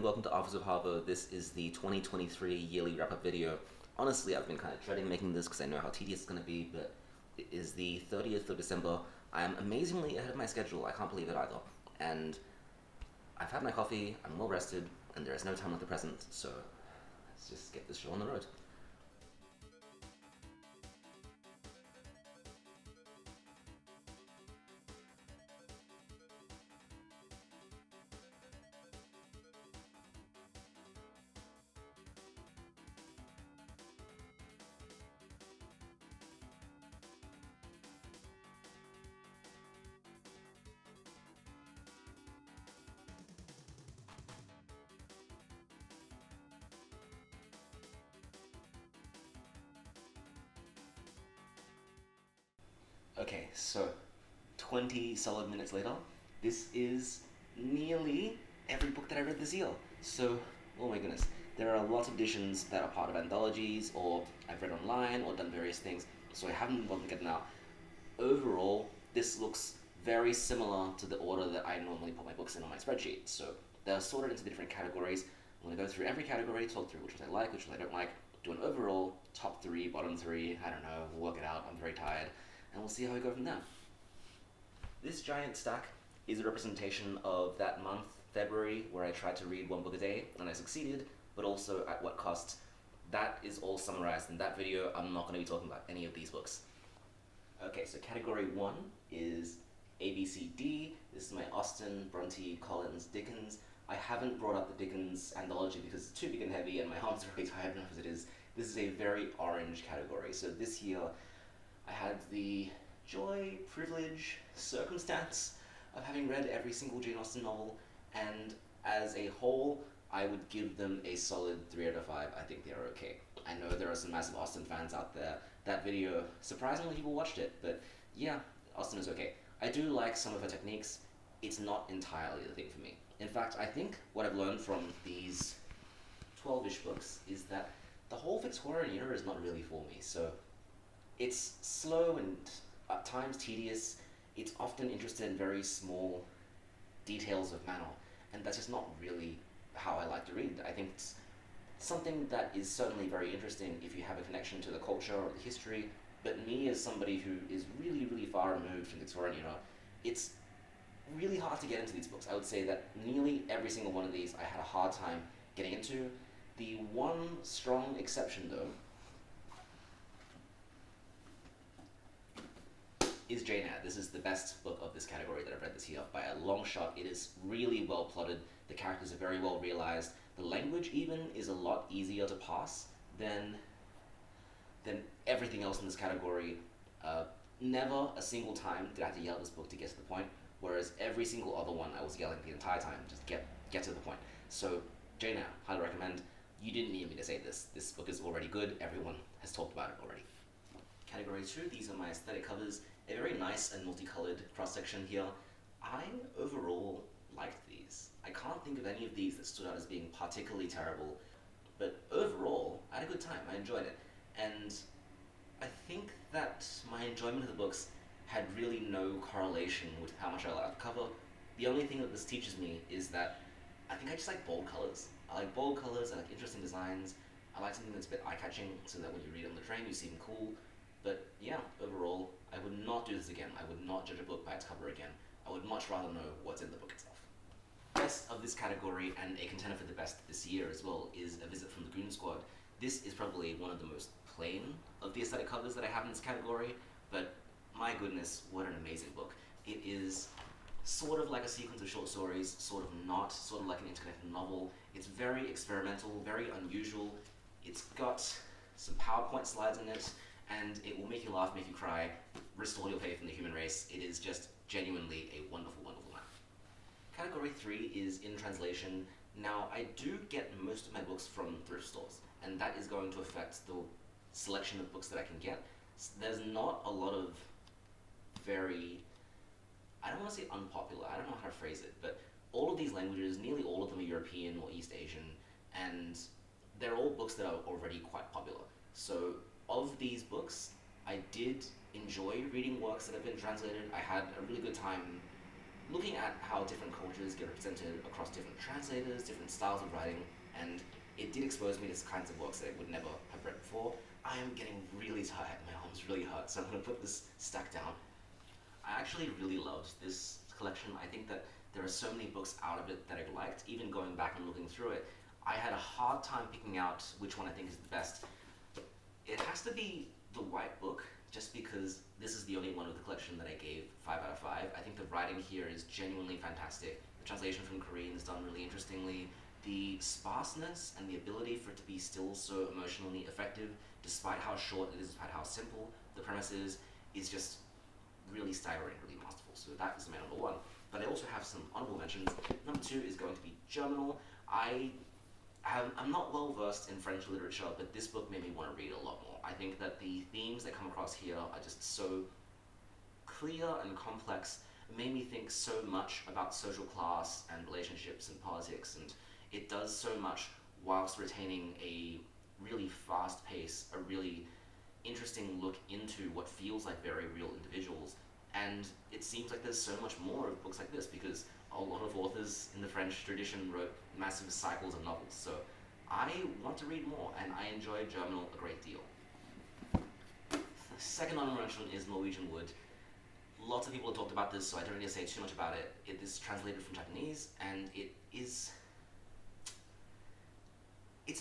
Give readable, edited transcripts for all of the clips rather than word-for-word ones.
and welcome to Office of Harvard. This is the 2023 yearly wrap-up video. Honestly, I've been kind of dreading making this because I know how tedious it's going to be, but it is the 30th of December. I am amazingly ahead of my schedule. I can't believe it either. And I've had my coffee, I'm well rested, and there is no time like the present, so let's just get this show on the road. Okay, so 20 solid minutes later, this is nearly every book that I read this year. So, oh my goodness, there are lots of editions that are part of anthologies, or I've read online, or done various things, so I haven't bothered getting out. Overall, this looks very similar to the order that I normally put my books in on my spreadsheet. So, they're sorted into the different categories. I'm going to go through every category, talk through which ones I like, which ones I don't like, do an overall, top three, bottom three, I don't know, work it out, I'm very tired. And we'll see how we go from there. This giant stack is a representation of that month, February, where I tried to read one book a day, and I succeeded, but also at what cost. That is all summarized in that video. I'm not going to be talking about any of these books. Okay, so category 1 is ABCD. This is my Austen, Bronte, Collins, Dickens. I haven't brought up the Dickens anthology because it's too big and heavy, and my arms are already tired enough as it is. This is a very orange category, so this year I had the joy, privilege, circumstance of having read every single Jane Austen novel, and as a whole, I would give them a solid 3 out of 5. I think they are okay. I know there are some massive Austen fans out there. That video, surprisingly, people watched it, but yeah, Austen is okay. I do like some of her techniques. It's not entirely the thing for me. In fact, I think what I've learned from these 12-ish books is that the whole Victorian era is not really for me, so it's slow and at times tedious. It's often interested in very small details of manner, and that's just not really how I like to read. I think it's something that is certainly very interesting if you have a connection to the culture or the history, but me as somebody who is really, really far removed from the Victorian era, it's really hard to get into these books. I would say that nearly every single one of these I had a hard time getting into. The one strong exception, though, is Jane Eyre. This is the best book of this category that I've read this year by a long shot. It is really well plotted. The characters are very well realized. The language even is a lot easier to pass than everything else in this category. Never a single time did I have to yell at this book to get to the point, whereas every single other one I was yelling the entire time, just get to the point. So Jane Eyre, highly recommend. You didn't need me to say this. This book is already good. Everyone has talked about it already. Category 2, these are my aesthetic covers. A very nice and multicolored cross-section here. I overall liked these. I can't think of any of these that stood out as being particularly terrible, but overall, I had a good time. I enjoyed it. And I think that my enjoyment of the books had really no correlation with how much I liked the cover. The only thing that this teaches me is that I think I just like bold colors. I like bold colors, I like interesting designs. I like something that's a bit eye-catching so that when you read on the train you seem cool. But yeah, overall, I would not do this again. I would not judge a book by its cover again. I would much rather know what's in the book itself. Best of this category, and a contender for the best this year as well, is A Visit from the Goon Squad. This is probably one of the most plain of the aesthetic covers that I have in this category, but my goodness, what an amazing book. It is sort of like a sequence of short stories, sort of not, sort of like an interconnected novel. It's very experimental, very unusual. It's got some PowerPoint slides in it, and it will make you laugh, make you cry, restore your faith in the human race. It is just genuinely a wonderful, wonderful man. Category 3 is in translation. Now, I do get most of my books from thrift stores, and that is going to affect the selection of books that I can get. There's not a lot of very, I don't want to say unpopular, I don't know how to phrase it, but all of these languages, nearly all of them are European or East Asian, and they're all books that are already quite popular. So of these books, I did enjoy reading works that have been translated. I had a really good time looking at how different cultures get represented across different translators, different styles of writing, and it did expose me to kinds of works that I would never have read before. I am getting really tired, my arms really hurt, so I'm going to put this stack down. I actually really loved this collection. I think that there are so many books out of it that I liked. Even going back and looking through it, I had a hard time picking out which one I think is the best. It has to be the White Book, just because this is the only one of the collection that I gave 5 out of 5. I think the writing here is genuinely fantastic. The translation from Korean is done really interestingly. The sparseness and the ability for it to be still so emotionally effective, despite how short it is, despite how simple the premise is just really staggering, really masterful. So that is my number 1. But I also have some honorable mentions. Number 2 is going to be Germinal. I'm not well versed in French literature, but this book made me want to read a lot more. I think that the themes that come across here are just so clear and complex. It made me think so much about social class and relationships and politics, and it does so much whilst retaining a really fast pace, a really interesting look into what feels like very real individuals. And it seems like there's so much more of books like this, because a lot of authors in the French tradition wrote massive cycles of novels. So I want to read more, and I enjoy Germinal a great deal. The second honorable mention is Norwegian Wood. Lots of people have talked about this, so I don't need to say too much about it. It is translated from Japanese, and it's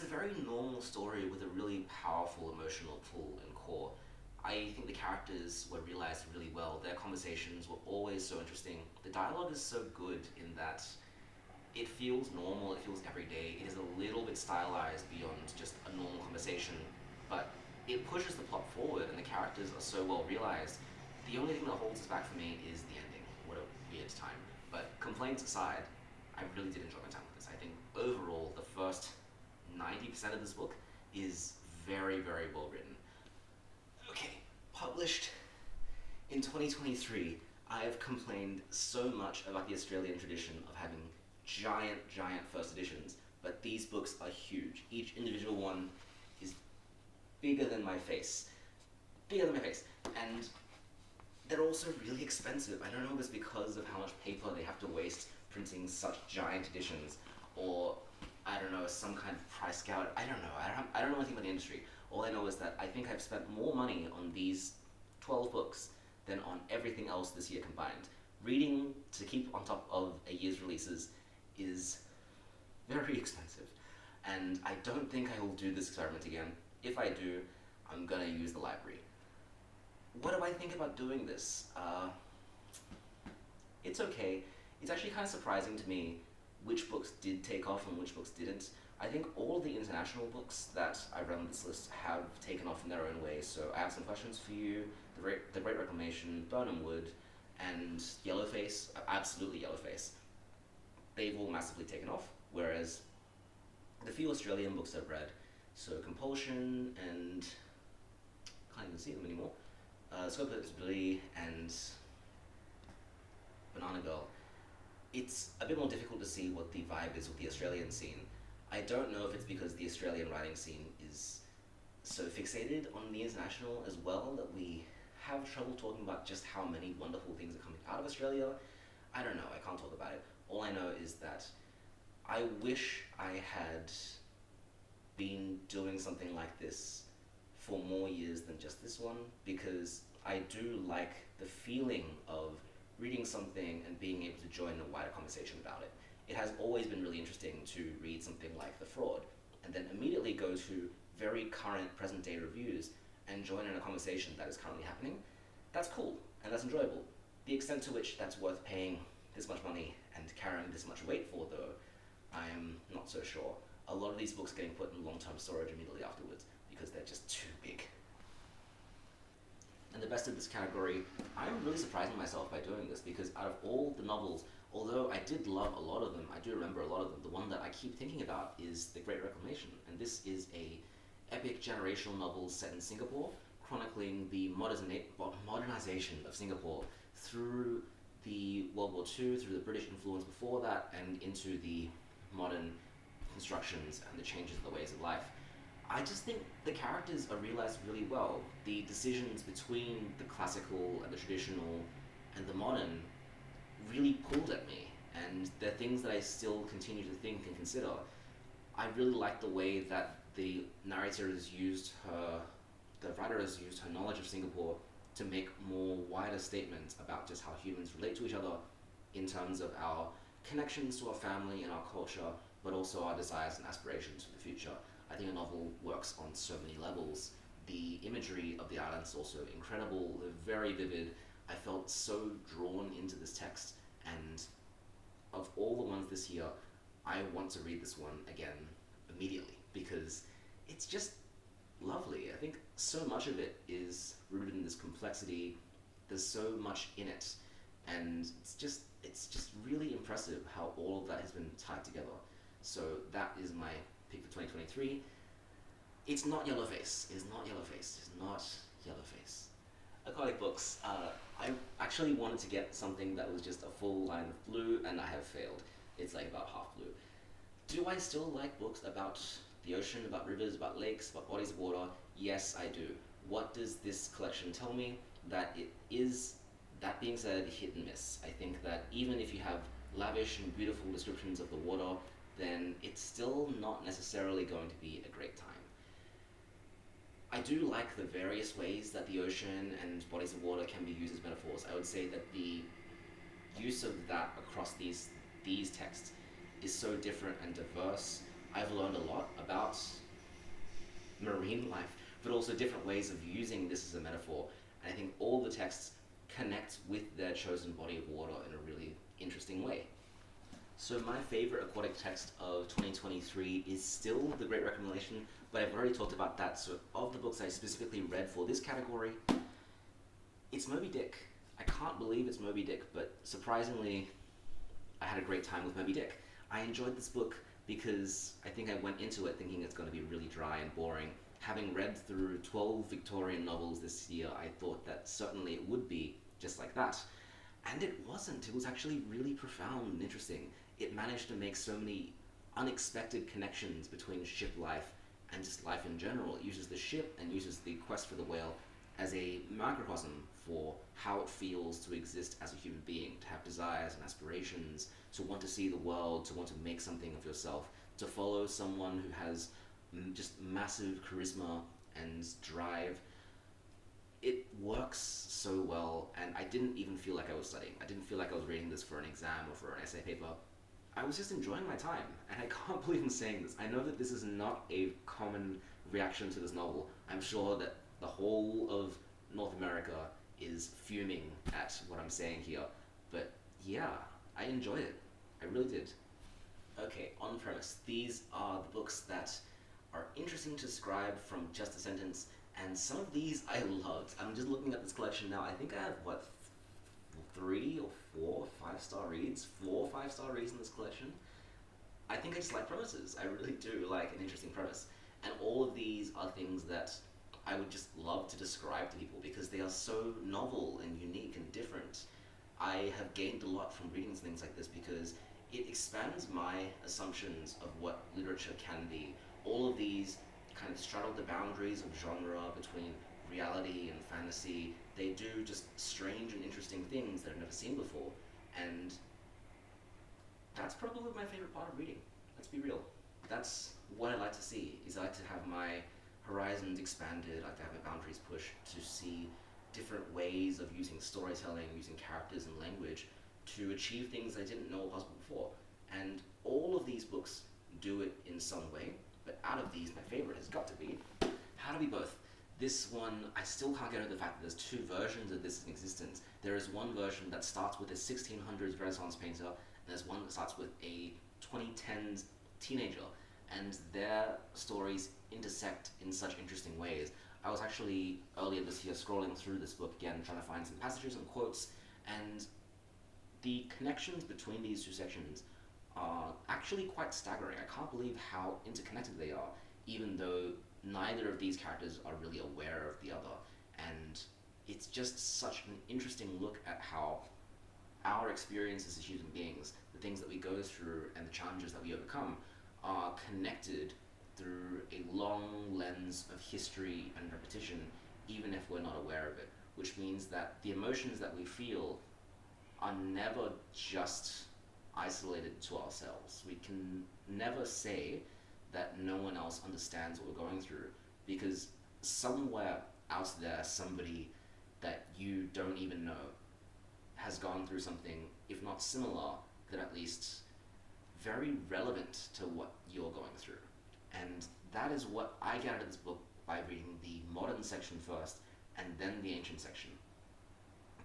a very normal story with a really powerful emotional pull and core. I think the characters were realized really well. Their conversations were always so interesting. The dialogue is so good in that it feels normal, it feels everyday. It is a little bit stylized beyond just a normal conversation, but it pushes the plot forward and the characters are so well realized. The only thing that holds us back for me is the ending. What a weird time. But complaints aside, I really did enjoy my time with this. I think overall, the first 90% of this book is very, very well written. Okay, published in 2023, I have complained so much about the Australian tradition of having giant first editions, but these books are huge. Each individual one is bigger than my face. And they're also really expensive. I don't know if it's because of how much paper they have to waste printing such giant editions, or I don't know, some kind of price gouging. I don't know. I don't know anything about the industry. All I know is that I think I've spent more money on these 12 books than on everything else this year combined. Reading to keep on top of a year's releases is very expensive, and I don't think I will do this experiment again. If I do, I'm gonna use the library. What do I think about doing this? It's okay. It's actually kind of surprising to me which books did take off and which books didn't. I think all of the international books that I read on this list have taken off in their own way, so I have some questions for you. The Great Reclamation, Burnham Wood, and Yellowface, absolutely Yellowface. They've all massively taken off, whereas the few Australian books I've read, so Compulsion and I can't even see them anymore, Scope of Disability and Banana Girl, it's a bit more difficult to see what the vibe is with the Australian scene. I don't know if it's because the Australian writing scene is so fixated on the international as well that we have trouble talking about just how many wonderful things are coming out of Australia. I don't know, I can't talk about it. All I know is that I wish I had been doing something like this for more years than just this one, because I do like the feeling of reading something and being able to join a wider conversation about it. It has always been really interesting to read something like The Fraud and then immediately go to very current present day reviews and join in a conversation that is currently happening. That's cool and that's enjoyable. The extent to which that's worth paying this much money and carrying this much weight for, though, I am not so sure. A lot of these books are getting put in long-term storage immediately afterwards because they're just too big. And the best of this category, I'm really surprising myself by doing this, because out of all the novels, although I did love a lot of them, I do remember a lot of them, the one that I keep thinking about is The Great Reclamation. And this is a epic generational novel set in Singapore, chronicling the modernization of Singapore through the World War II, through the British influence before that, and into the modern constructions and the changes in the ways of life. I just think the characters are realized really well. The decisions between the classical and the traditional and the modern really pulled at me, and they're things that I still continue to think and consider. I really like the way that the narrator has used the writer has used her knowledge of Singapore to make more wider statements about just how humans relate to each other in terms of our connections to our family and our culture, but also our desires and aspirations for the future. I think a novel works on so many levels. The imagery of the islands is also incredible, they're very vivid. I felt so drawn into this text, and of all the ones this year, I want to read this one again immediately because it's just lovely. I think so much of it is rooted in this complexity. There's so much in it, and it's just really impressive how all of that has been tied together. So that is my pick for 2023. It's not Yellowface. It's not Yellowface. It's not Yellowface. Aquatic books. I actually wanted to get something that was just a full line of blue, and I have failed. It's like about half blue. Do I still like books about the ocean, about rivers, about lakes, about bodies of water? Yes, I do. What does this collection tell me? That it is, that being said, hit and miss. I think that even if you have lavish and beautiful descriptions of the water, then it's still not necessarily going to be a great time. I do like the various ways that the ocean and bodies of water can be used as metaphors. I would say that the use of that across these texts is so different and diverse. I've learned a lot about marine life, but also different ways of using this as a metaphor. And I think all the texts connect with their chosen body of water in a really interesting way. So my favorite aquatic text of 2023 is still The Great Recommendation, but I've already talked about that. So of the books I specifically read for this category, it's Moby Dick. I can't believe it's Moby Dick, but surprisingly, I had a great time with Moby Dick. I enjoyed this book because I think I went into it thinking it's going to be really dry and boring. Having read through 12 Victorian novels this year, I thought that certainly it would be just like that. And it wasn't. It was actually really profound and interesting. It managed to make so many unexpected connections between ship life and just life in general. It uses the ship and uses the quest for the whale as a microcosm for how it feels to exist as a human being, to have desires and aspirations, to want to see the world, to want to make something of yourself, to follow someone who has just massive charisma and drive. It works so well, and I didn't even feel like I was studying. I didn't feel like I was reading this for an exam or for an essay paper. I was just enjoying my time, and I can't believe I'm saying this. I know that this is not a common reaction to this novel. I'm sure that the whole of North America is fuming at what I'm saying here, but yeah, I enjoyed it. I really did. Okay, on premise. These are the books that are interesting to describe from just a sentence, and some of these I loved. I'm just looking at this collection now. I think I have, what, 3 or 4 5-star reads? 4 5-star reads in this collection? I think I just like premises. I really do like an interesting premise. And all of these are things that I would just love to describe to people because they are so novel and unique and different. I have gained a lot from reading things like this because it expands my assumptions of what literature can be. All of these kind of straddle the boundaries of genre between reality and fantasy. They do just strange and interesting things that I've never seen before. And that's probably my favorite part of reading. Let's be real. That's what I like to see, is I like to have my horizons expanded, I like to have my boundaries pushed to see different ways of using storytelling, using characters and language to achieve things I didn't know were possible before. And all of these books do it in some way, but out of these, my favorite has got to be How to Be Both. This one, I still can't get over the fact that there's 2 versions of this in existence. There is one version that starts with a 1600s Renaissance painter, and there's one that starts with a 2010s teenager, and their stories intersect in such interesting ways. I was actually, earlier this year, scrolling through this book again, trying to find some passages and quotes, and the connections between these 2 sections are actually quite staggering. I can't believe how interconnected they are, even though neither of these characters are really aware of the other. And it's just such an interesting look at how our experiences as human beings, the things that we go through and the challenges that we overcome, are connected through a long lens of history and repetition, even if we're not aware of it, which means that the emotions that we feel are never just isolated to ourselves. We can never say that no one else understands what we're going through, because somewhere out there, somebody that you don't even know has gone through something, if not similar, then at least very relevant to what you're going through. And that is what I get out of this book by reading the modern section first and then the ancient section.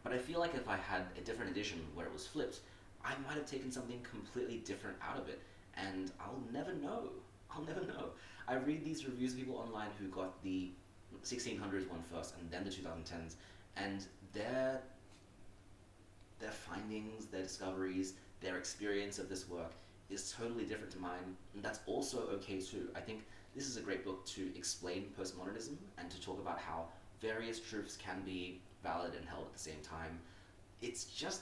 But I feel like if I had a different edition where it was flipped, I might have taken something completely different out of it, and I'll never know. I'll never know. I read these reviews of people online who got the 1600s one first and then the 2010s, and their findings, their discoveries, their experience of this work is totally different to mine, and that's also okay too. I think this is a great book to explain postmodernism and to talk about how various truths can be valid and held at the same time. It's just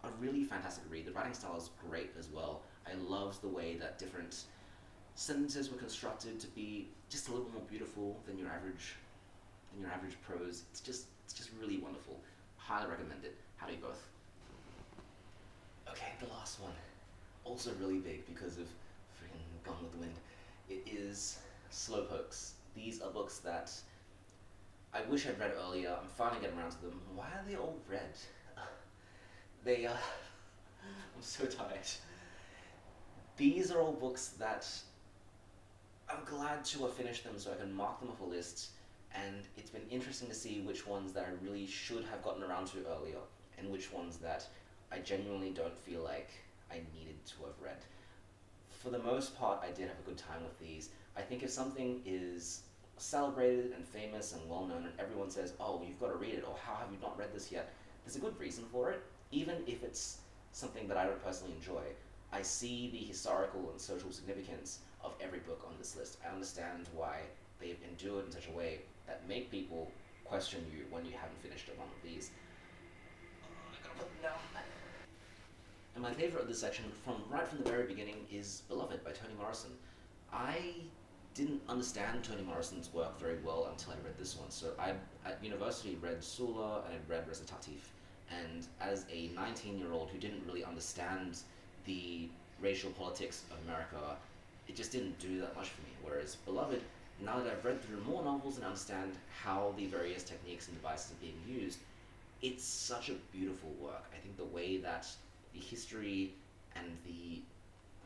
a really fantastic read. The writing style is great as well. I loved the way that different sentences were constructed to be just a little more beautiful than your average prose. It's just really wonderful. Highly recommend it. How do you both? Okay, the last one. Also really big because of freaking Gone with the Wind. It is Slowpokes. These are books that I wish I'd read earlier. I'm finally getting around to them. Why are they all red? They I'm so tired. These are all books that I'm glad to have finished them so I can mark them off a list, and it's been interesting to see which ones that I really should have gotten around to earlier and which ones that I genuinely don't feel like I needed to have read. For the most part, I did have a good time with these. I think if something is celebrated and famous and well known and everyone says, oh, you've got to read it, or how have you not read this yet, there's a good reason for it, even if it's something that I don't personally enjoy. I see the historical and social significance of every book on this list. I understand why they've endured in such a way that make people question you when you haven't finished one of these. I gotta put them down. And my favorite of this section, right from the very beginning, is Beloved by Toni Morrison. I didn't understand Toni Morrison's work very well until I read this one. So I, at university, read Sula and I read Recitatif. And as a 19-year-old who didn't really understand the racial politics of America, it just didn't do that much for me. Whereas Beloved, now that I've read through more novels and understand how the various techniques and devices are being used, it's such a beautiful work. I think the way that the history and the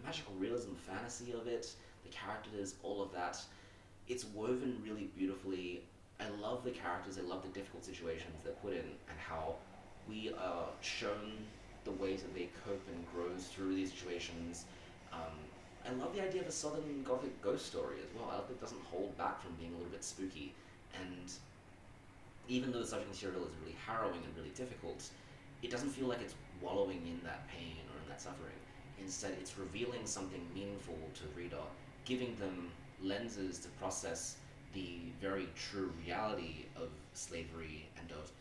magical realism fantasy of it, the characters, all of that, it's woven really beautifully. I love the characters, I love the difficult situations they're put in, and how we are shown the ways that they cope and grow through these situations. I love the idea of a Southern Gothic ghost story as well. I love that it doesn't hold back from being a little bit spooky. And even though the subject material is really harrowing and really difficult, it doesn't feel like it's wallowing in that pain or in that suffering. Instead, it's revealing something meaningful to the reader, giving them lenses to process the very true reality of slavery and of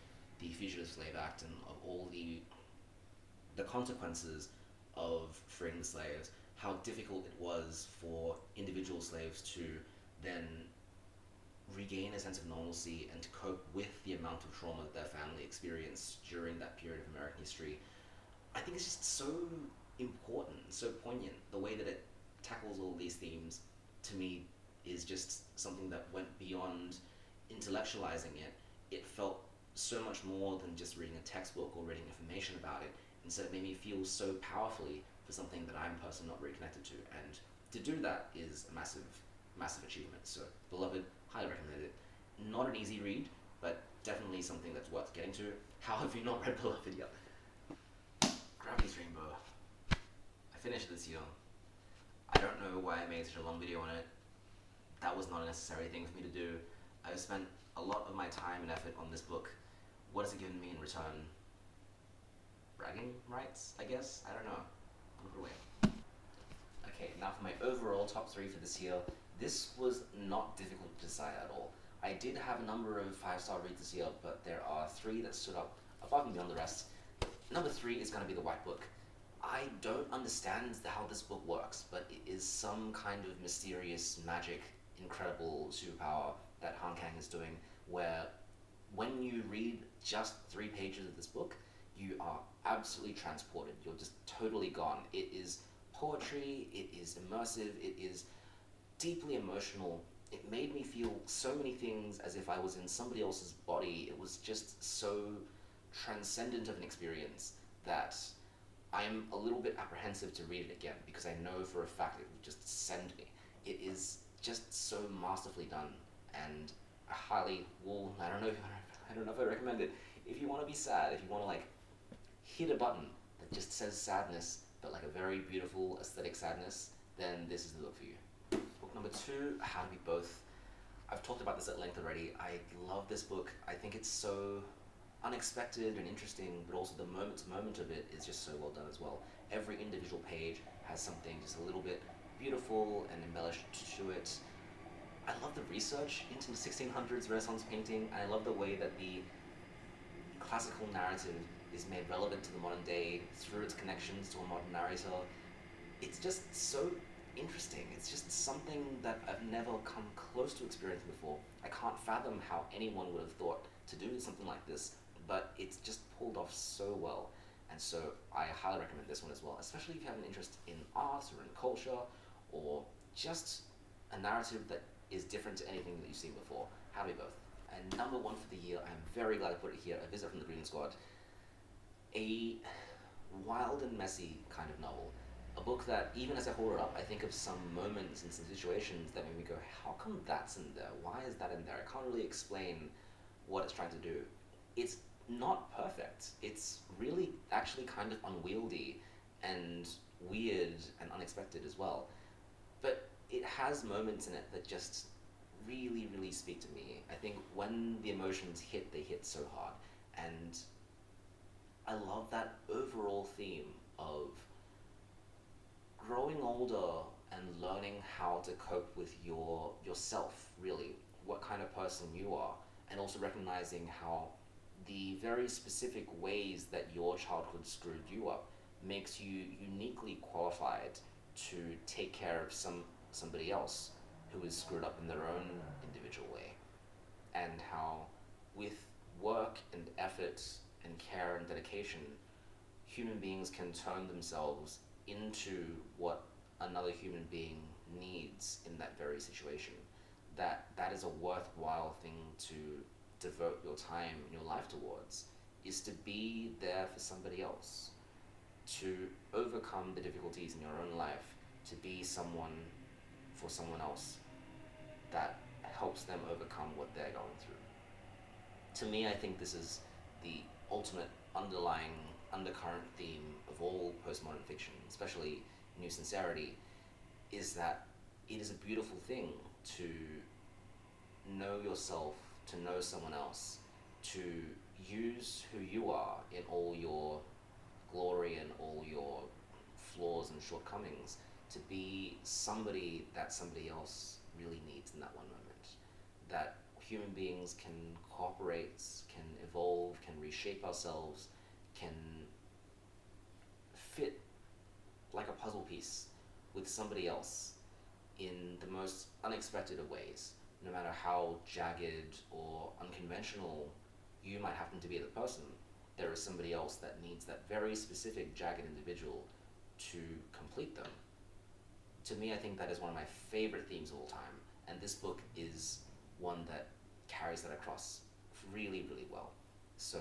the Fugitive Slave Act and of all the consequences of freeing the slaves, how difficult it was for individual slaves to then regain a sense of normalcy and to cope with the amount of trauma that their family experienced during that period of American history. I think it's just so important, so poignant. The way that it tackles all these themes, to me, is just something that went beyond intellectualizing it. It felt so much more than just reading a textbook or reading information about it. Instead, it made me feel so powerfully for something that I'm personally not very connected to. And to do that is a massive, massive achievement. So, Beloved, highly recommend it. Not an easy read, but definitely something that's worth getting to. How have you not read Beloved yet? Gravity's Rainbow. I finished it this year. I don't know why I made such a long video on it. That was not a necessary thing for me to do. I've spent a lot of my time and effort on this book. What has it given me in return? Bragging rights, I guess? I don't know. I'll put it away. Okay, now for my overall top 3 for this year. This was not difficult to decide at all. I did have a number of 5-star reads this year, but there are 3 that stood up above and beyond the rest. Number 3 is going to be The White Book. I don't understand how this book works, but it is some kind of mysterious, magic, incredible superpower that Han Kang is doing, where when you read just 3 pages of this book, you are absolutely transported. You're just totally gone. It is poetry, it is immersive, it is deeply emotional. It made me feel so many things as if I was in somebody else's body. It was just so transcendent of an experience that I'm a little bit apprehensive to read it again because I know for a fact it will just send me. It is just so masterfully done, and I highly will. I don't know if I recommend it. If you want to be sad, if you want to like hit a button that just says sadness, but like a very beautiful aesthetic sadness, then this is the book for you. Book number two, How to Be Both. I've talked about this at length already. I love this book. I think it's so unexpected and interesting, but also the moment to moment of it is just so well done as well. Every individual page has something just a little bit beautiful and embellished to it. I love the research into the 1600s Renaissance painting, and I love the way that the classical narrative is made relevant to the modern day through its connections to a modern narrator. It's just so interesting. It's just something that I've never come close to experiencing before. I can't fathom how anyone would have thought to do something like this, but it's just pulled off so well. And so I highly recommend this one as well, especially if you have an interest in art or in culture or just a narrative that is different to anything that you've seen before. How to Be Both. And number one for the year, I'm very glad I put it here, A Visit from the Green Squad. A wild and messy kind of novel. A book that, even as I hold it up, I think of some moments and some situations that made me go, how come that's in there? Why is that in there? I can't really explain what it's trying to do. It's not perfect. It's really actually kind of unwieldy and weird and unexpected as well. But it has moments in it that just really, really speak to me. I think when the emotions hit, they hit so hard. And I love that overall theme of growing older and learning how to cope with yourself, really, what kind of person you are, and also recognizing how the very specific ways that your childhood screwed you up makes you uniquely qualified to take care of somebody else who is screwed up in their own individual way, and how with work and effort and care and dedication, human beings can turn themselves into what another human being needs in that very situation. That is a worthwhile thing to devote your time and your life towards, is to be there for somebody else, to overcome the difficulties in your own life, to be someone for someone else that helps them overcome what they're going through. To me, I think this is the ultimate underlying undercurrent theme of all postmodern fiction, especially New Sincerity, is that it is a beautiful thing to know yourself, to know someone else, to use who you are in all your glory and all your flaws and shortcomings, to be somebody that somebody else really needs in that one moment. That human beings can cooperate, can evolve, can reshape ourselves, can fit like a puzzle piece with somebody else in the most unexpected of ways, no matter how jagged or unconventional you might happen to be as a person. There is somebody else that needs that very specific jagged individual to complete them. To me, I think that is one of my favorite themes of all time, and this book is one that carries that across really, really well. So,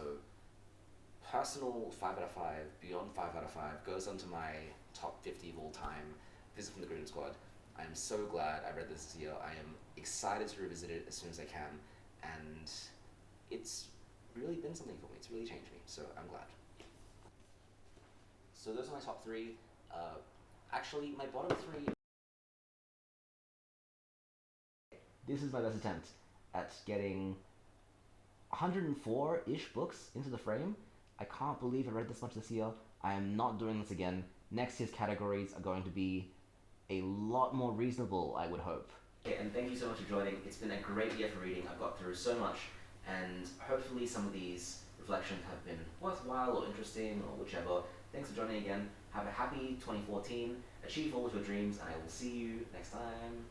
personal 5 out of 5, beyond 5 out of 5, goes onto my top 50 of all time, Visit from the Green Squad. I am so glad I read this year. I am excited to revisit it as soon as I can, and it's really been something for me. It's really changed me, so I'm glad. So those are my top 3. Actually, my bottom 3... This is my best attempt at getting 104-ish books into the frame. I can't believe I read this much this year. I am not doing this again. Next year's categories are going to be a lot more reasonable, I would hope. Okay, and thank you so much for joining. It's been a great year for reading. I've got through so much, and hopefully some of these reflections have been worthwhile or interesting or whichever. Thanks for joining again. Have a happy 2014. Achieve all of your dreams, and I will see you next time.